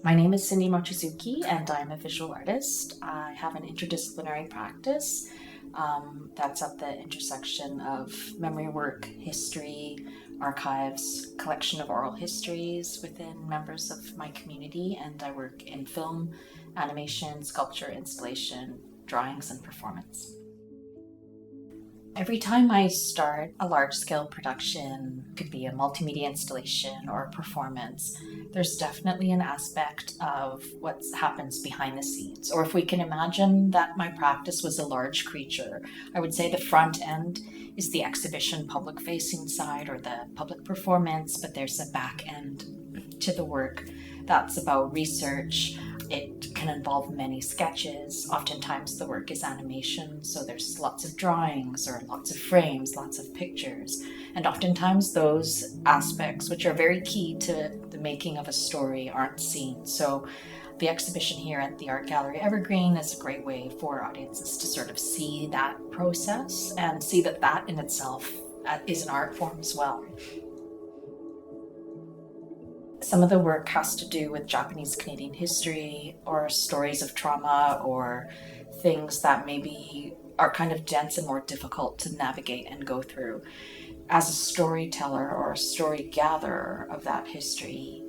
My name is Cindy Mochizuki, and I'm a visual artist. I have an interdisciplinary practice that's at the intersection of memory work, history, archives, collection of oral histories within members of my community, and I work in film, animation, sculpture, installation, drawings, and performance. Every time I start a large-scale production, could be a multimedia installation or a performance, there's definitely an aspect of what happens behind the scenes. Or if we can imagine that my practice was a large creature, I would say the front end is the exhibition public-facing side or the public performance, but there's a back end to the work that's about research. It can involve many sketches. Oftentimes the work is animation, so there's lots of drawings or lots of frames, lots of pictures. And oftentimes those aspects, which are very key to the making of a story, aren't seen. So the exhibition here at the Art Gallery Evergreen is a great way for audiences to sort of see that process and see that that in itself is an art form as well. Some of the work has to do with Japanese Canadian history or stories of trauma or things that maybe are kind of dense and more difficult to navigate and go through. As a storyteller or a story gatherer of that history,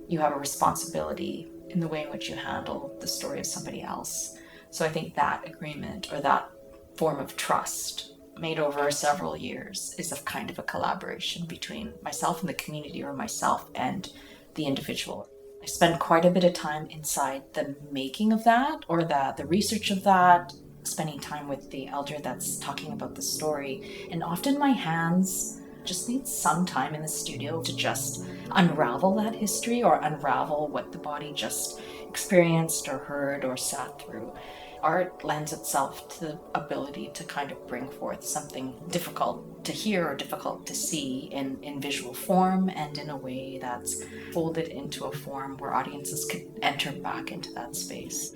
you have a responsibility in the way in which you handle the story of somebody else. So I think that agreement or that form of trust made over several years is a kind of a collaboration between myself and the community, or myself and the individual. I spend quite a bit of time inside the making of that, or the research of that, spending time with the elder that's talking about the story. And often my hands just need some time in the studio to just unravel that history or unravel what the body just experienced or heard or sat through. Art lends itself to the ability to kind of bring forth something difficult to hear or difficult to see in visual form and in a way that's folded into a form where audiences could enter back into that space.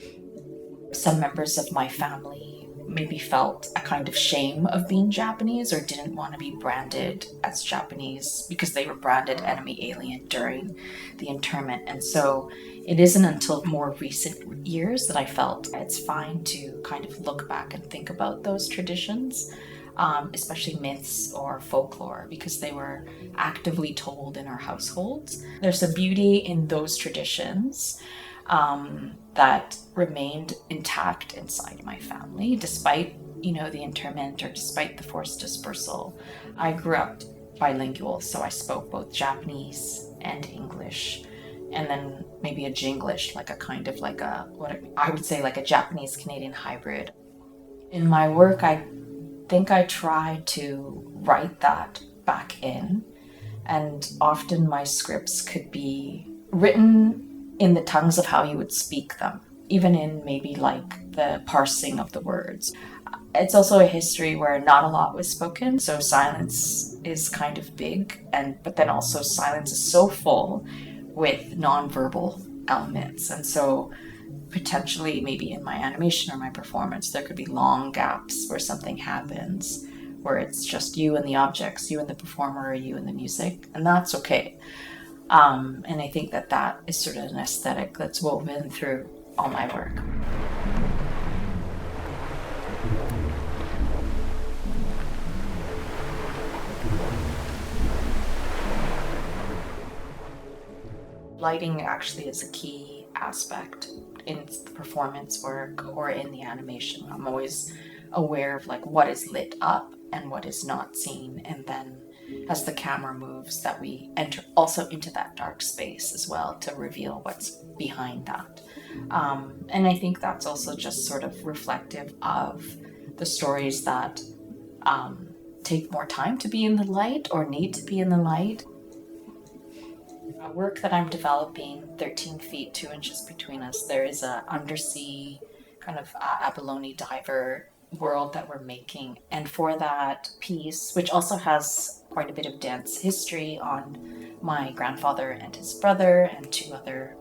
Some members of my family maybe felt a kind of shame of being Japanese or didn't want to be branded as Japanese because they were branded enemy alien during the internment. And so it isn't until more recent years that I felt it's fine to kind of look back and think about those traditions, especially myths or folklore, because they were actively told in our households. There's a beauty in those traditions that remained intact inside my family, despite, the internment or despite the forced dispersal. I grew up bilingual, so I spoke both Japanese and English, and then maybe a Jinglish, like a kind of like a, what I would say like a Japanese Canadian hybrid. In my work, I think I try to write that back in, and often my scripts could be written in the tongues of how you would speak them, even in maybe like the parsing of the words. It's also a history where not a lot was spoken, so silence is kind of big, but then also silence is so full with nonverbal elements. And so potentially maybe in my animation or my performance, there could be long gaps where something happens, where it's just you and the objects, you and the performer, you and the music, and that's okay. And I think that is sort of an aesthetic that's woven through all my work. Lighting actually is a key aspect in the performance work or in the animation. I'm always aware of like what is lit up and what is not seen, and then as the camera moves that we enter also into that dark space as well to reveal what's behind that. And I think that's also just sort of reflective of the stories that take more time to be in the light or need to be in the light. A work that I'm developing, 13 feet 2 inches between us, there is a undersea kind of abalone diver world that we're making. And for that piece, which also has quite a bit of dense history on my grandfather and his brother and two other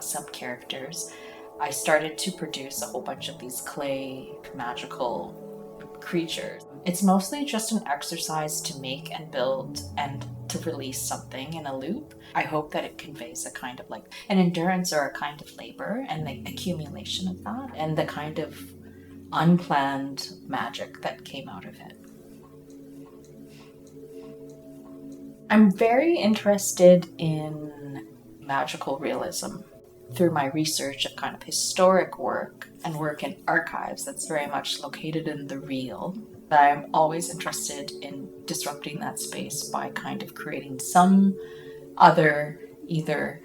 sub-characters, I started to produce a whole bunch of these clay magical creatures. It's mostly just an exercise to make and build and to release something in a loop. I hope that it conveys a kind of like an endurance or a kind of labor and the accumulation of that and the kind of unplanned magic that came out of it. I'm very interested in magical realism through my research of kind of historic work and work in archives that's very much located in the real. I'm always interested in disrupting that space by kind of creating some other either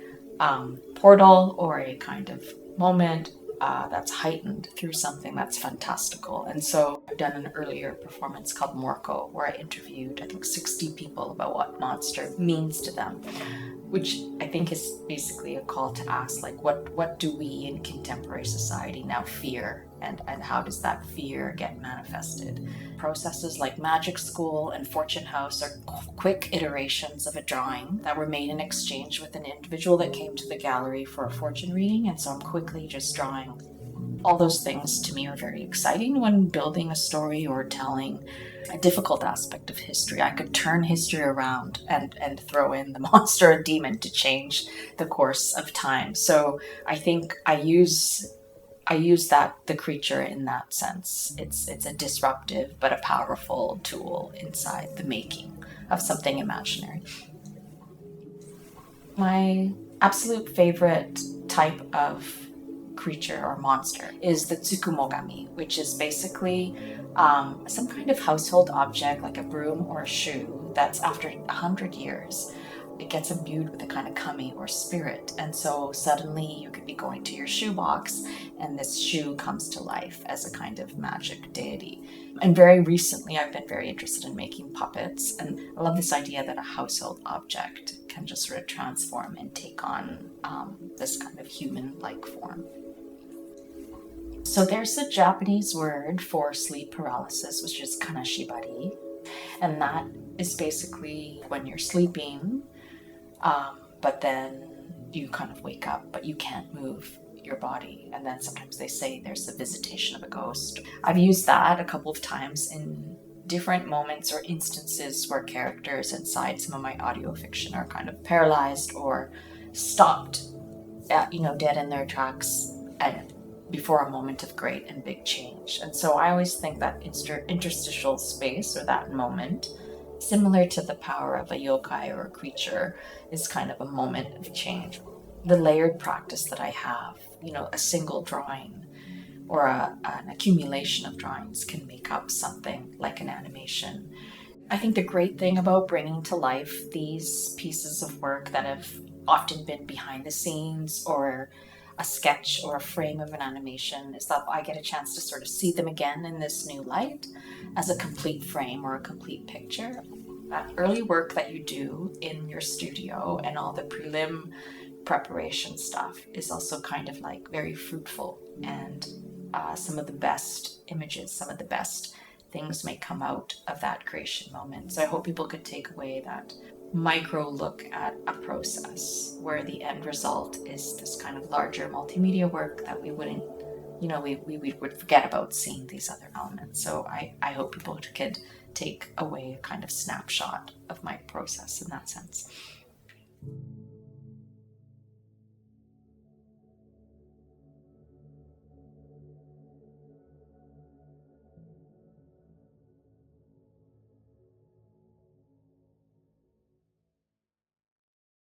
portal or a kind of moment that's heightened through something that's fantastical. And so I've done an earlier performance called Morco, where I interviewed, I think, 60 people about what monster means to them, which I think is basically a call to ask, like, what do we in contemporary society now fear, and how does that fear get manifested? Processes like Magic School and Fortune House are quick iterations of a drawing that were made in exchange with an individual that came to the gallery for a fortune reading, and so I'm quickly just drawing. All those things to me are very exciting when building a story or telling a difficult aspect of history. I could turn history around and throw in the monster and demon to change the course of time. So I think I use that the creature in that sense. It's a disruptive but a powerful tool inside the making of something imaginary. My absolute favorite type of creature or monster is the tsukumogami, which is basically some kind of household object like a broom or a shoe that's after 100 years it gets imbued with a kind of kami or spirit, and so suddenly you could be going to your shoebox and this shoe comes to life as a kind of magic deity. And very recently I've been very interested in making puppets, and I love this idea that a household object can just sort of transform and take on this kind of human-like form. So there's a Japanese word for sleep paralysis, which is kanashibari, and that is basically when you're sleeping, but then you kind of wake up, but you can't move your body, and then sometimes they say there's the visitation of a ghost. I've used that a couple of times in different moments or instances where characters inside some of my audio fiction are kind of paralyzed or stopped, dead in their tracks and before a moment of great and big change. And so I always think that interstitial space, or that moment, similar to the power of a yokai or a creature, is kind of a moment of change. The layered practice that I have, a single drawing or an accumulation of drawings can make up something like an animation. I think the great thing about bringing to life these pieces of work that have often been behind the scenes or a sketch or a frame of an animation is that I get a chance to sort of see them again in this new light as a complete frame or a complete picture. That early work that you do in your studio and all the prelim preparation stuff is also kind of like very fruitful, and some of the best images, some of the best things may come out of that creation moment. So I hope people could take away that micro look at a process where the end result is this kind of larger multimedia work that we wouldn't, we would forget about seeing these other elements. So I hope people could take away a kind of snapshot of my process in that sense.